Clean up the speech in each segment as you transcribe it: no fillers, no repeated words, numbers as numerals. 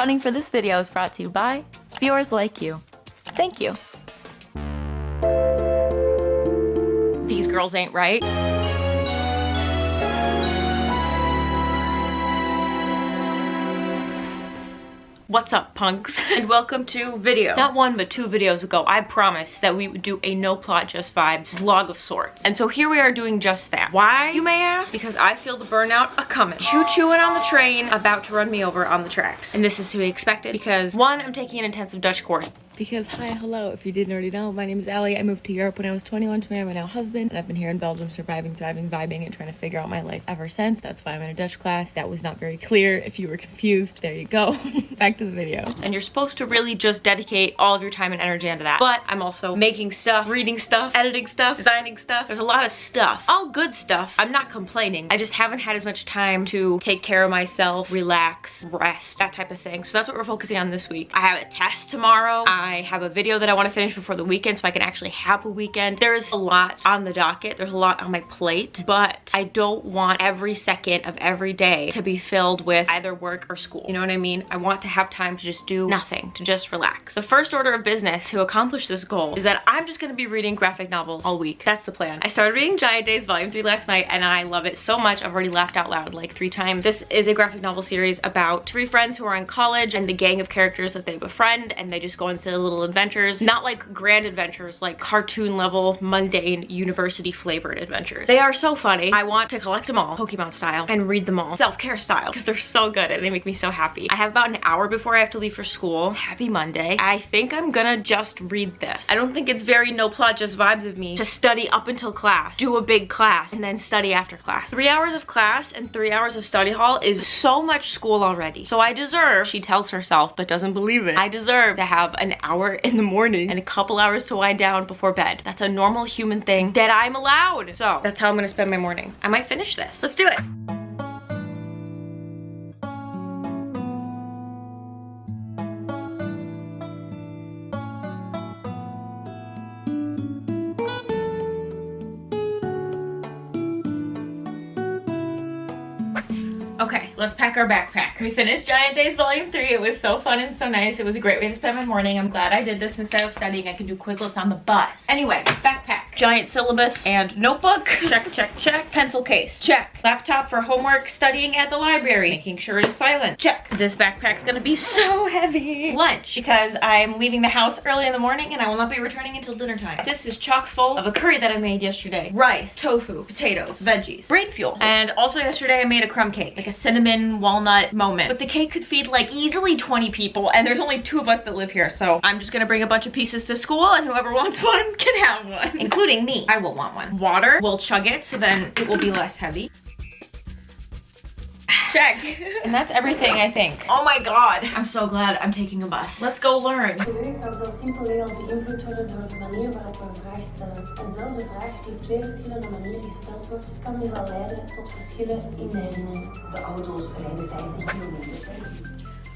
Funding for this video is brought to you by viewers like you. Thank you. These girls ain't right. What's up, punks? And welcome to video. Not one, but 2 videos ago, I promised that we would do a no plot, just vibes vlog of sorts. And so here we are doing just that. Why, you may ask? Because I feel the burnout a-coming. Choo-chooing on the train, about to run me over on the tracks. And this is to be expected because 1, I'm taking an intensive Dutch course. Because, hi, hello, if you didn't already know, my name is Allie. I moved to Europe when I was 21 to marry my now husband, and I've been here in Belgium surviving, thriving, vibing, and trying to figure out my life ever since. That's why I'm in a Dutch class. That was not very clear. If you were confused, there you go. Back to the video. And you're supposed to really just dedicate all of your time and energy into that. But I'm also making stuff, reading stuff, editing stuff, designing stuff. There's a lot of stuff. All good stuff. I'm not complaining. I just haven't had as much time to take care of myself, relax, rest, that type of thing. So that's what we're focusing on this week. I have a test tomorrow. I have a video that I want to finish before the weekend so I can actually have a weekend. There's a lot on the docket. There's a lot on my plate, but I don't want every second of every day to be filled with either work or school. You know what I mean? I want to have time to just do nothing, to just relax. The first order of business to accomplish this goal is that I'm just going to be reading graphic novels all week. That's the plan. I started reading Giant Days Volume 3 last night and I love it so much. I've already laughed out loud like 3 times. This is a graphic novel series about 3 friends who are in college and the gang of characters that they befriend, and they just go into little adventures. Not like grand adventures, like cartoon level, mundane, university flavored adventures. They are so funny. I want to collect them all, Pokemon style, and read them all, self-care style, because they're so good and they make me so happy. I have about an hour before I have to leave for school. Happy Monday. I think I'm gonna just read this. I don't think it's very no plot, just vibes of me to study up until class, do a big class, and then study after class. 3 hours of class and 3 hours of study hall is so much school already. So I deserve, she tells herself but doesn't believe it, I deserve to have an hour in the morning and a couple hours to wind down before bed. That's a normal human thing that I'm allowed. So that's how I'm gonna spend my morning. I might finish this. Let's do it. Okay, let's pack our backpack. We finished Giant Days Volume 3. It was so fun and so nice. It was a great way to spend my morning. I'm glad I did this instead of studying. I can do Quizlets on the bus. Anyway, backpack. Giant syllabus and notebook. Check, check, check. Pencil case. Check. Laptop for homework, studying at the library. Making sure it is silent. Check. This backpack's gonna be so heavy. Lunch, because I'm leaving the house early in the morning and I will not be returning until dinner time. This is chock full of a curry that I made yesterday. Rice, tofu, potatoes, veggies, brain fuel. And also yesterday I made a crumb cake, like a cinnamon walnut moment. But the cake could feed like easily 20 people and there's only 2 of us that live here. So I'm just gonna bring a bunch of pieces to school and whoever wants one can have one. Including me. I will want one. Water, we'll chug it so then it will be less heavy. Check. And that's everything, I think. Oh my god. I'm so glad I'm taking a bus. Let's go learn. De geheugen kan zelfs simpelweg al beïnvloed worden door de manier waarop we een vraag stellen. Eenzelfde vraag die op 2 verschillende manieren gesteld wordt, kan dus al leiden tot verschillen in de herinnering. De auto's rijden 50 kilometer per uur.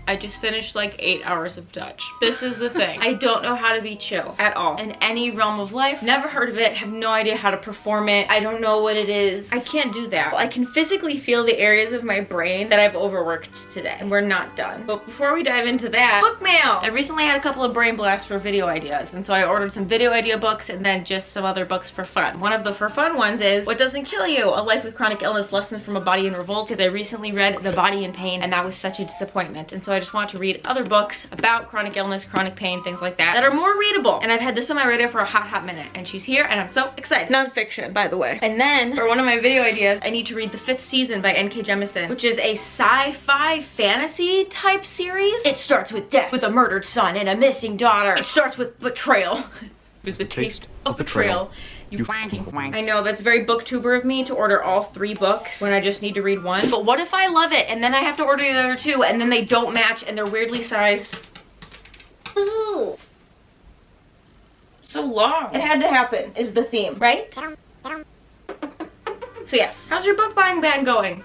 I just finished like 8 hours of Dutch. This is the thing. I don't know how to be chill at all in any realm of life. Never heard of it, have no idea how to perform it. I don't know what it is. I can't do that. I can physically feel the areas of my brain that I've overworked today and we're not done. But before we dive into that, book mail! I recently had a couple of brain blasts for video ideas and so I ordered some video idea books and then just some other books for fun. One of the for fun ones is What Doesn't Kill You? A Life with Chronic Illness, Lessons from a Body in Revolt, because I recently read The Body in Pain and that was such a disappointment. And so I just want to read other books about chronic illness, chronic pain, things like that are more readable. And I've had this on my radar for a hot minute and she's here and I'm so excited. Non-fiction, by the way. And then for one of my video ideas, I need to read The 5th Season by N.K. Jemisin, which is a sci-fi fantasy type series. It starts with death, with a murdered son and a missing daughter. It starts with betrayal. It's the taste of betrayal. You fucking wank. I know, that's very booktuber of me to order all 3 books when I just need to read 1. But what if I love it and then I have to order the other 2 and then they don't match and they're weirdly sized? Ooh. So long. It had to happen is the theme, right? So yes. How's your book buying ban going?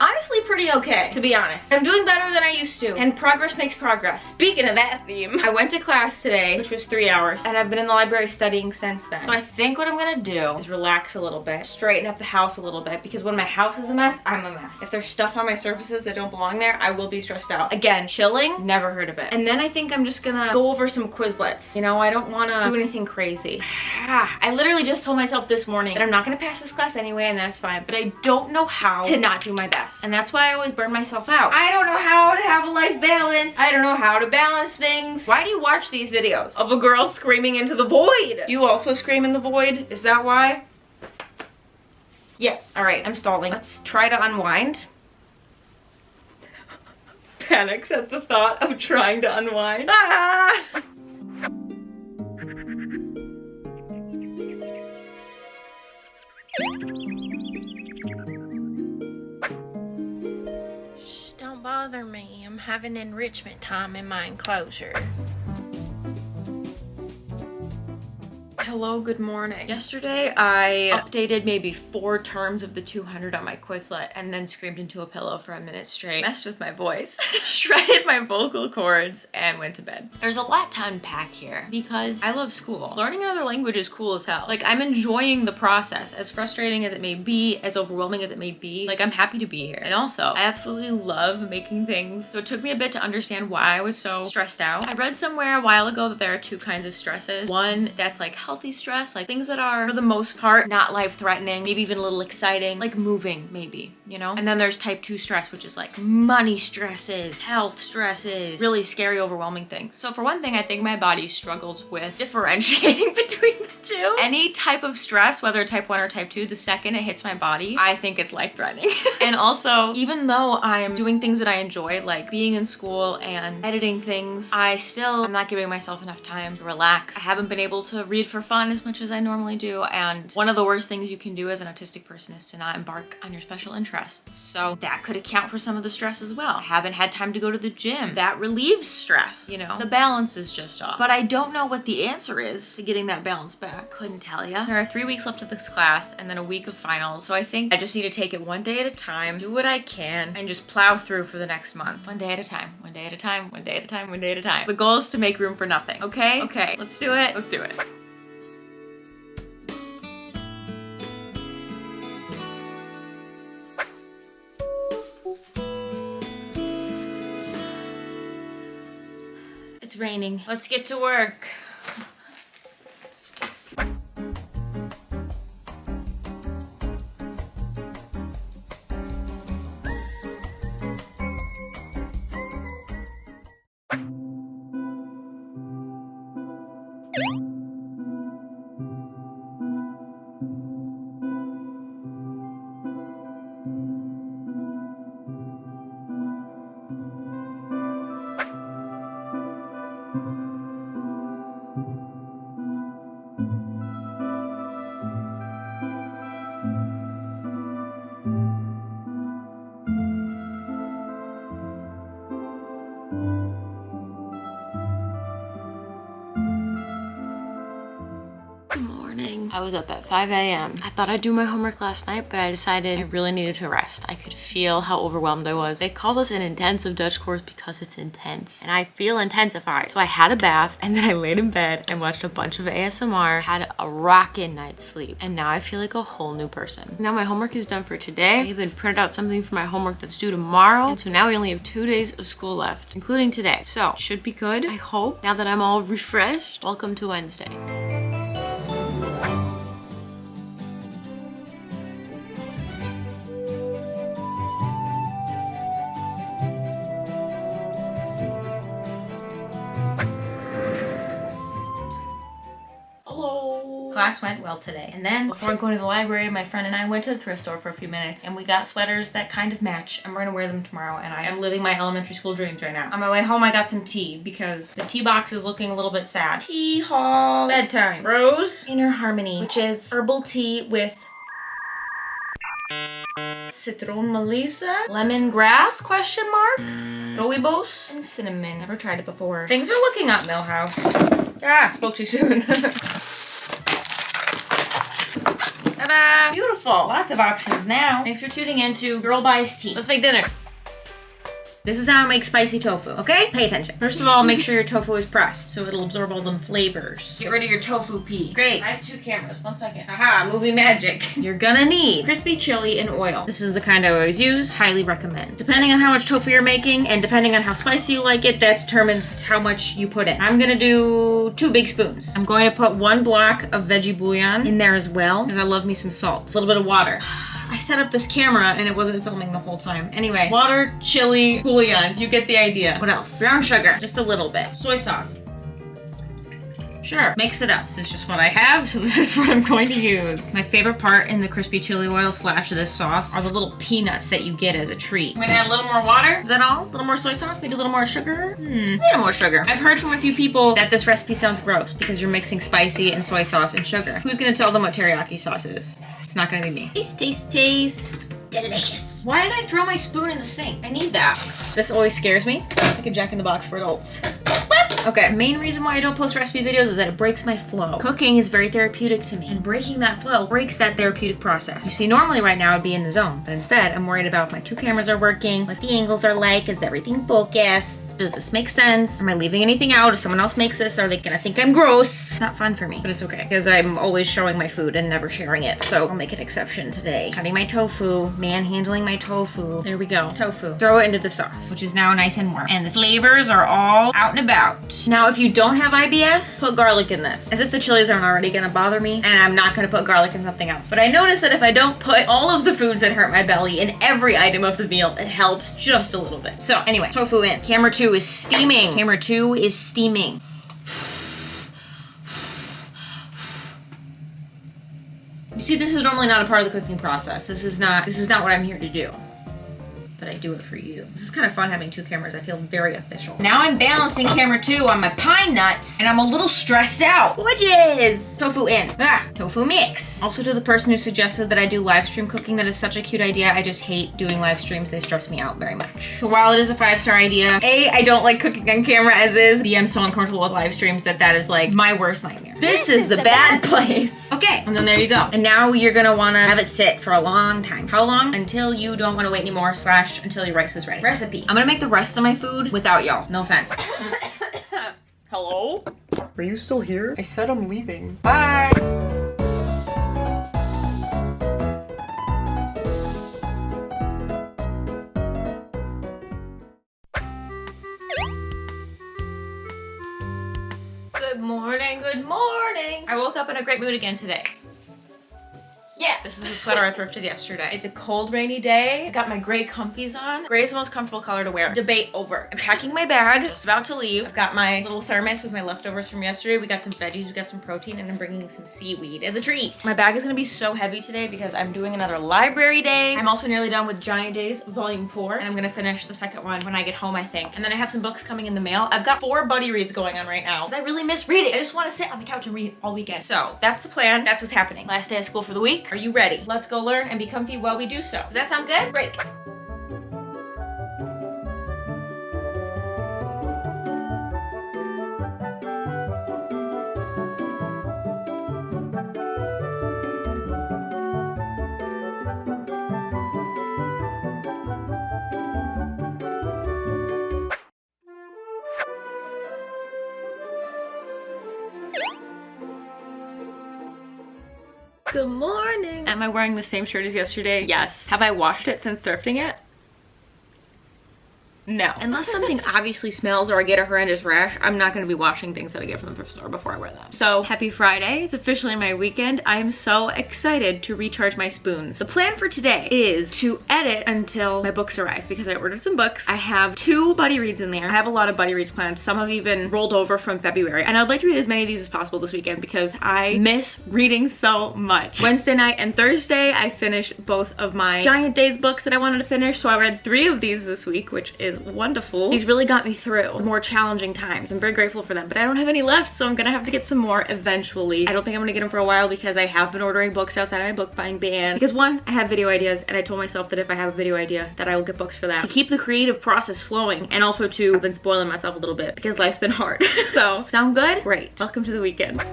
honestly pretty okay, to be honest. I'm doing better than I used to, and progress makes progress. Speaking of that theme, I went to class today, which was 3 hours, and I've been in the library studying since then. So I think what I'm gonna do is relax a little bit, straighten up the house a little bit, because when my house is a mess, I'm a mess. If there's stuff on my surfaces that don't belong there, I will be stressed out. Again, chilling, never heard of it. And then I think I'm just gonna go over some Quizlets. You know, I don't wanna do anything crazy. I literally just told myself this morning that I'm not gonna pass this class anyway, and that's fine, but I don't know how to not do my best. And that's why I always burn myself out. I don't know how to have a life balance. I don't know how to balance things. Why do you watch these videos of a girl screaming into the void? Do you also scream in the void? Is that why? Yes. All right, I'm stalling. Let's try to unwind. Panics at the thought of trying to unwind. Ah! Shh, don't bother me. I'm having enrichment time in my enclosure. Hello, good morning. Yesterday, I updated maybe 4 terms of the 200 on my Quizlet and then screamed into a pillow for a minute straight, messed with my voice, shredded my vocal cords, and went to bed. There's a lot to unpack here because I love school. Learning another language is cool as hell. Like, I'm enjoying the process, as frustrating as it may be, as overwhelming as it may be. Like, I'm happy to be here. And also, I absolutely love making things. So it took me a bit to understand why I was so stressed out. I read somewhere a while ago that there are 2 kinds of stresses. One that's like healthy stress, like things that are for the most part not life-threatening, maybe even a little exciting, like moving maybe, you know? And then there's type 2 stress, which is like money stresses, health stresses, really scary, overwhelming things. So for one thing, I think my body struggles with differentiating between the 2. Any type of stress, whether type 1 or type 2, the second it hits my body, I think it's life-threatening. And also, even though I'm doing things that I enjoy, like being in school and editing things, I'm not giving myself enough time to relax. I haven't been able to read for fun as much as I normally do, and one of the worst things you can do as an autistic person is to not embark on your special interests. So that could account for some of the stress as well. I haven't had time to go to the gym. That relieves stress, you know? The balance is just off. But I don't know what the answer is to getting that balance back. Couldn't tell ya. There are 3 weeks left of this class and then a week of finals. So I think I just need to take it one day at a time, do what I can, and just plow through for the next month. One day at a time, one day at a time, one day at a time, one day at a time. The goal is to make room for nothing, okay? Okay, let's do it. Let's do it. It's raining. Let's get to work. I was up at 5 a.m. I thought I'd do my homework last night, but I decided I really needed to rest. I could feel how overwhelmed I was. They call this an intensive Dutch course because it's intense, and I feel intensified. So I had a bath, and then I laid in bed and watched a bunch of ASMR, had a rockin' night's sleep, and now I feel like a whole new person. Now my homework is done for today. I even printed out something for my homework that's due tomorrow, and so now we only have 2 days of school left, including today. So, should be good, I hope, now that I'm all refreshed. Welcome to Wednesday. Class went well today. And then before going to the library, my friend and I went to the thrift store for a few minutes and we got sweaters that kind of match. I'm gonna wear them tomorrow and I am living my elementary school dreams right now. On my way home, I got some tea because the tea box is looking a little bit sad. Tea haul. Bedtime. Rose Inner Harmony, which is herbal tea with citron melissa, lemongrass, question mark, rooibos, and cinnamon. Never tried it before. Things are looking up, Millhouse. Ah, spoke too soon. Ta-da! Beautiful. Lots of options now. Thanks for tuning in to Girl Buys Tea. Let's make dinner. This is how I make spicy tofu, okay? Pay attention. First of all, make sure your tofu is pressed so it'll absorb all them flavors. Get rid of your tofu pea. Great. I have 2 cameras. 1 second. Aha, movie magic. You're gonna need crispy chili and oil. This is the kind I always use. Highly recommend. Depending on how much tofu you're making and depending on how spicy you like it, that determines how much you put in. I'm gonna do 2 big spoons. I'm going to put 1 block of veggie bouillon in there as well because I love me some salt. A little bit of water. I set up this camera and it wasn't filming the whole time. Anyway, water, chili, bouillon. You get the idea. What else? Brown sugar. Just a little bit. Soy sauce. Sure. Mix it up. This is just what I have, so this is what I'm going to use. My favorite part in the crispy chili oil / this sauce are the little peanuts that you get as a treat. I'm gonna add a little more water. Is that all? A little more soy sauce? Maybe a little more sugar? A little more sugar. I've heard from a few people that this recipe sounds gross because you're mixing spicy and soy sauce and sugar. Who's gonna tell them what teriyaki sauce is? It's not gonna be me. Taste, taste, taste. Delicious. Why did I throw my spoon in the sink? I need that. This always scares me. It's like a Jack in the Box for adults. Okay, main reason why I don't post recipe videos is that it breaks my flow. Cooking is very therapeutic to me, and breaking that flow breaks that therapeutic process. You see, normally right now I'd be in the zone, but instead I'm worried about if my 2 cameras are working, what the angles are like, is everything focused? Does this make sense? Am I leaving anything out? If someone else makes this, are they gonna think I'm gross? It's not fun for me, but it's okay because I'm always showing my food and never sharing it. So I'll make an exception today. Cutting my tofu, manhandling my tofu. There we go. Tofu. Throw it into the sauce, which is now nice and warm. And the flavors are all out and about. Now, if you don't have IBS, put garlic in this. As if the chilies aren't already gonna bother me, and I'm not gonna put garlic in something else. But I noticed that if I don't put all of the foods that hurt my belly in every item of the meal, it helps just a little bit. So anyway, tofu in. Camera 2 is steaming. Camera 2 is steaming. You see, this is normally not a part of the cooking process. This is not what I'm here to do. But I do it for you. This is kind of fun having 2 cameras. I feel very official. Now I'm balancing camera 2 on my pine nuts, and I'm a little stressed out. Gorgeous! Tofu in. Tofu mix. Also to the person who suggested that I do live stream cooking, that is such a cute idea. I just hate doing live streams. They stress me out very much. So while it is a 5-star idea, A, I don't like cooking on camera as is. B, I'm so uncomfortable with live streams that is like my worst nightmare. This is the bad place. Okay, and then there you go. And now you're gonna wanna have it sit for a long time. How long? Until you don't wanna wait anymore / until your rice is ready. Recipe. I'm gonna make the rest of my food without y'all. No offense. Hello? Are you still here? I said I'm leaving. Bye. Good morning, good morning. I woke up in a great mood again today. Yeah, this is the sweater I thrifted yesterday. It's a cold, rainy day. I got my gray comfies on. Gray is the most comfortable color to wear. Debate over. I'm packing my bag, just about to leave. I've got my little thermos with my leftovers from yesterday. We got some veggies, we got some protein, and I'm bringing some seaweed as a treat. My bag is gonna be so heavy today because I'm doing another library day. I'm also nearly done with Giant Days Volume 4, and I'm gonna finish the second one when I get home, I think. And then I have some books coming in the mail. I've got 4 buddy reads going on right now because I really miss reading. I just wanna sit on the couch and read all weekend. So that's the plan. That's what's happening. Last day of school for the week. Are you ready? Let's go learn and be comfy while we do so. Does that sound good? Break. Good morning. Am I wearing the same shirt as yesterday? Yes. Have I washed it since thrifting it? No. Unless something obviously smells or I get a horrendous rash, I'm not going to be washing things that I get from the thrift store before I wear them. So happy Friday. It's officially my weekend. I am so excited to recharge my spoons. The plan for today is to edit until my books arrive because I ordered some books. I have 2 buddy reads in there. I have a lot of buddy reads planned. Some have even rolled over from February. And I'd like to read as many of these as possible this weekend because I miss reading so much. Wednesday night and Thursday, I finished both of my Giant Days books that I wanted to finish. So I read 3 of these this week, which is wonderful. These really got me through more challenging times. I'm very grateful for them, but I don't have any left, so I'm gonna have to get some more eventually. I don't think I'm gonna get them for a while because I have been ordering books outside of my book buying ban. Because 1, I have video ideas, and I told myself that if I have a video idea, that I will get books for that. To keep the creative process flowing, and also to, I've been spoiling myself a little bit because life's been hard. So, sound good? Great. Welcome to the weekend.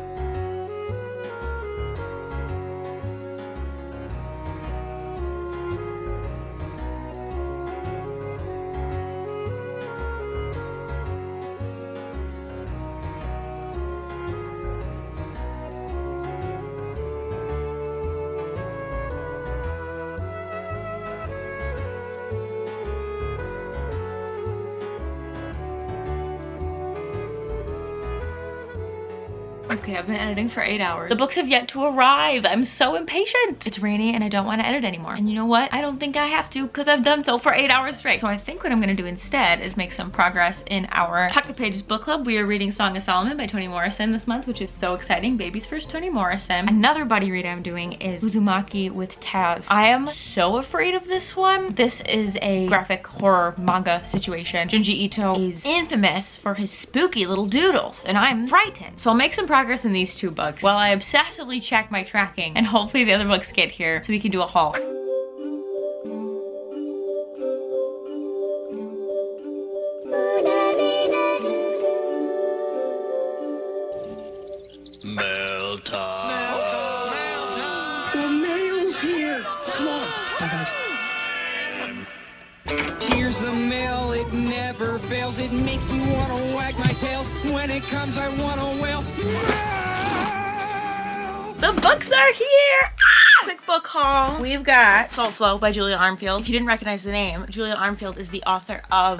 Okay, I've been editing for 8 hours. The books have yet to arrive. I'm so impatient. It's rainy and I don't want to edit anymore. And you know what? I don't think I have to because I've done so for 8 hours straight. So I think what I'm gonna do instead is make some progress in our Pocket Pages book club. We are reading Song of Solomon by Toni Morrison this month, which is so exciting. Baby's first Toni Morrison. Another buddy read I'm doing is Uzumaki with Taz. I am so afraid of this one. This is a graphic horror manga situation. Junji Ito is infamous for his spooky little doodles, and I'm frightened. So I'll make some progress in these two books while I obsessively check my tracking, and hopefully the other books get here so we can do a haul. Mail time. The mail's here. Come on. Bye, guys. Here's the mail. It never fails. It makes me want to wag my tail. When it comes, I want to wail. The books are here! Ah! Quick book haul. We've got Salt Slow by Julia Armfield. If you didn't recognize the name, Julia Armfield is the author of...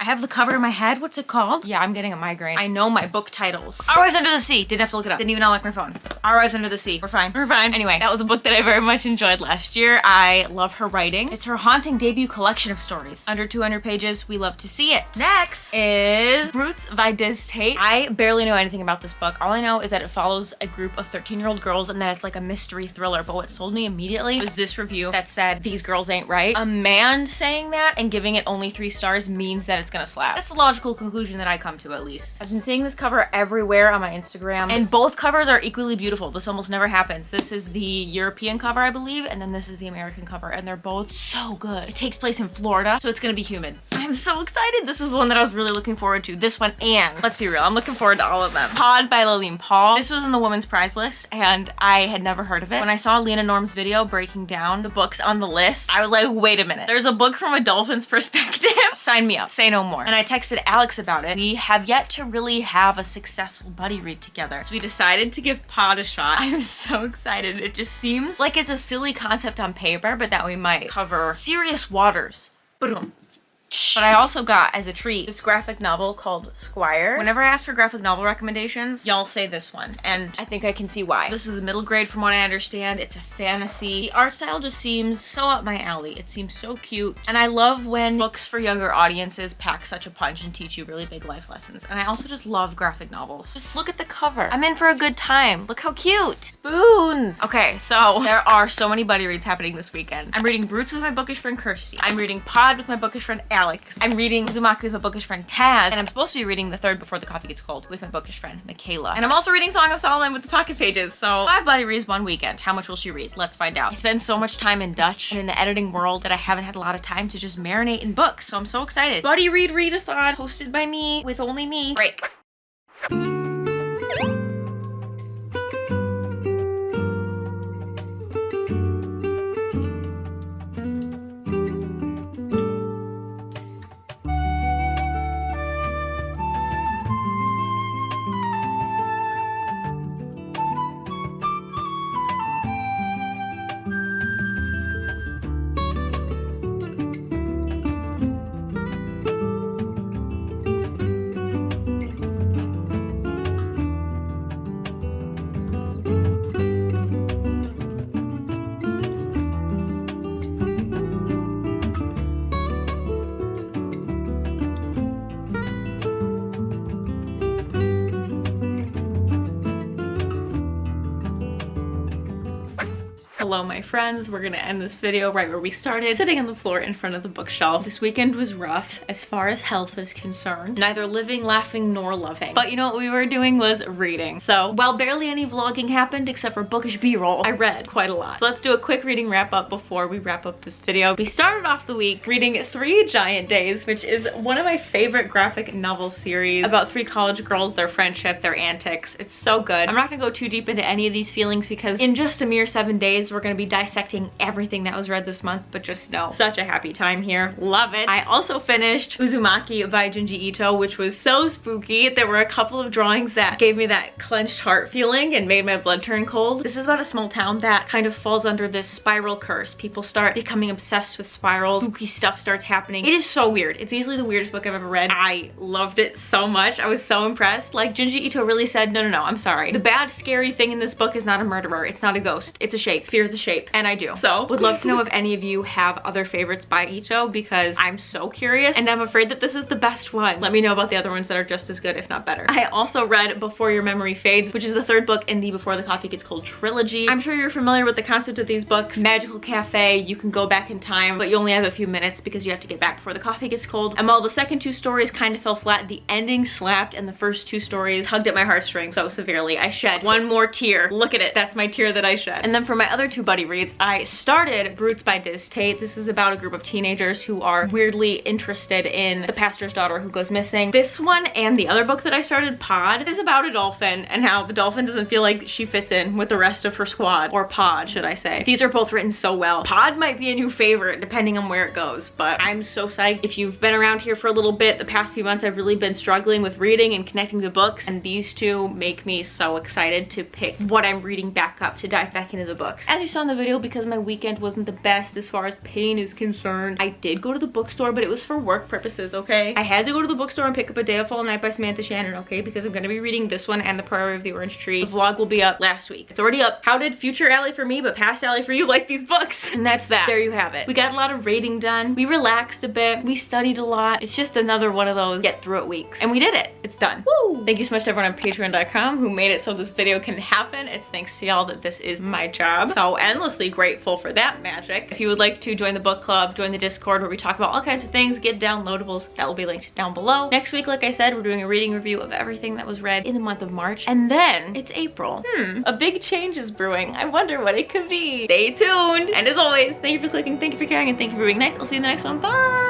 I have the cover in my head. What's it called? Yeah, I'm getting a migraine. I know my book titles. Our Eyes Under the Sea. Didn't have to look it up. Didn't even unlock my phone. Our Eyes Under the Sea. We're fine. We're fine. Anyway, that was a book that I very much enjoyed last year. I love her writing. It's her haunting debut collection of stories. Under 200 pages. We love to see it. Next is Roots by Diz Tate. I barely know anything about this book. All I know is that it follows a group of 13-year-old girls and that it's like a mystery thriller. But what sold me immediately was this review that said, these girls ain't right. A man saying that and giving it only 3 stars means that it's gonna slap. That's the logical conclusion that I come to, at least. I've been seeing this cover everywhere on my Instagram, and both covers are equally beautiful. This almost never happens. This is the European cover, I believe, and then this is the American cover, and they're both so good. It takes place in Florida, so it's gonna be humid. I'm so excited. This is one that I was really looking forward to. This one, and let's be real, I'm looking forward to all of them. Pod by Laline Paul. This was in the women's prize list, and I had never heard of it. When I saw Lena Norm's video breaking down the books on the list, I was like, wait a minute. There's a book from a dolphin's perspective. Sign me up. Say no more. And I texted Alex about it. We have yet to really have a successful buddy read together. So we decided to give Pod a shot. I'm so excited. It just seems like it's a silly concept on paper, but that we might cover serious waters. Boom. But I also got, as a treat, this graphic novel called Squire. Whenever I ask for graphic novel recommendations, y'all say this one, and I think I can see why. This is a middle grade from what I understand. It's a fantasy. The art style just seems so up my alley. It seems so cute, and I love when books for younger audiences pack such a punch and teach you really big life lessons. And I also just love graphic novels. Just look at the cover. I'm in for a good time. Look how cute. Spoons. Okay, so there are so many buddy reads happening this weekend. I'm reading Brutes with my bookish friend Kirsty. I'm reading Pod with my bookish friend Alex. I'm reading Uzumaki with my bookish friend Taz, and I'm supposed to be reading The Third Before the Coffee Gets Cold with my bookish friend Michaela. And I'm also reading Song of Solomon with the Pocket Pages, so 5 buddy reads one weekend. How much will she read? Let's find out. I spend so much time in Dutch and in the editing world that I haven't had a lot of time to just marinate in books, so I'm so excited. Buddy read readathon hosted by me with only me. Break. Hello my friends, we're gonna end this video right where we started, sitting on the floor in front of the bookshelf. This weekend was rough as far as health is concerned. Neither living, laughing, nor loving. But you know what we were doing was reading. So while barely any vlogging happened except for bookish b-roll, I read quite a lot. So let's do a quick reading wrap up before we wrap up this video. We started off the week reading 3 Giant Days, which is one of my favorite graphic novel series about 3 college girls, their friendship, their antics. It's so good. I'm not gonna go too deep into any of these feelings because in just a mere 7 days, we're gonna be dissecting everything that was read this month, but just know, such a happy time here. Love it. I also finished Uzumaki by Junji Ito, which was so spooky. There were a couple of drawings that gave me that clenched heart feeling and made my blood turn cold. This is about a small town that kind of falls under this spiral curse. People start becoming obsessed with spirals. Spooky stuff starts happening. It is so weird. It's easily the weirdest book I've ever read. I loved it so much. I was so impressed. Like, Junji Ito really said, no, I'm sorry. The bad, scary thing in this book is not a murderer. It's not a ghost. It's a shape. Fear the shape. And I do. So, would love to know if any of you have other favorites by Ito, because I'm so curious and I'm afraid that this is the best one. Let me know about the other ones that are just as good, if not better. I also read Before Your Memory Fades, which is the third book in the Before the Coffee Gets Cold trilogy. I'm sure you're familiar with the concept of these books. Magical cafe, you can go back in time, but you only have a few minutes because you have to get back before the coffee gets cold. And while the second two stories kind of fell flat, the ending slapped, and the first two stories tugged at my heartstrings so severely. I shed one more tear. Look at it. That's my tear that I shed. And then for my other two buddy reads, I started Brutes by Diz Tate. This is about a group of teenagers who are weirdly interested in the pastor's daughter who goes missing. This one and the other book that I started, Pod, is about a dolphin and how the dolphin doesn't feel like she fits in with the rest of her squad, or pod, should I say. These are both written so well. Pod might be a new favorite depending on where it goes, but I'm so psyched. If you've been around here for a little bit, the past few months I've really been struggling with reading and connecting to books, and these two make me so excited to pick what I'm reading back up, to dive back into the books. As you saw in the video, because my weekend wasn't the best as far as pain is concerned, I did go to the bookstore, but it was for work purposes, okay? I had to go to the bookstore and pick up A Day of Fall Night by Samantha Shannon, okay? Because I'm gonna be reading this one and The Priory of the Orange Tree. The vlog will be up last week. It's already up. How did future Allie for me, but past Allie for you like these books? And that's that. There you have it. We got a lot of reading done. We relaxed a bit. We studied a lot. It's just another one of those get through it weeks. And we did it. It's done. Woo! Thank you so much to everyone on patreon.com who made it so this video can happen. It's thanks to y'all that this is my job. So endlessly grateful for that magic. If you would like to join the book club, join the Discord where we talk about all kinds of things, get downloadables, that will be linked down below. Next week, like I said, we're doing a reading review of everything that was read in the month of March. And then it's April. A big change is brewing. I wonder what it could be. Stay tuned. And as always, thank you for clicking, thank you for caring, and thank you for being nice. I'll see you in the next one. Bye!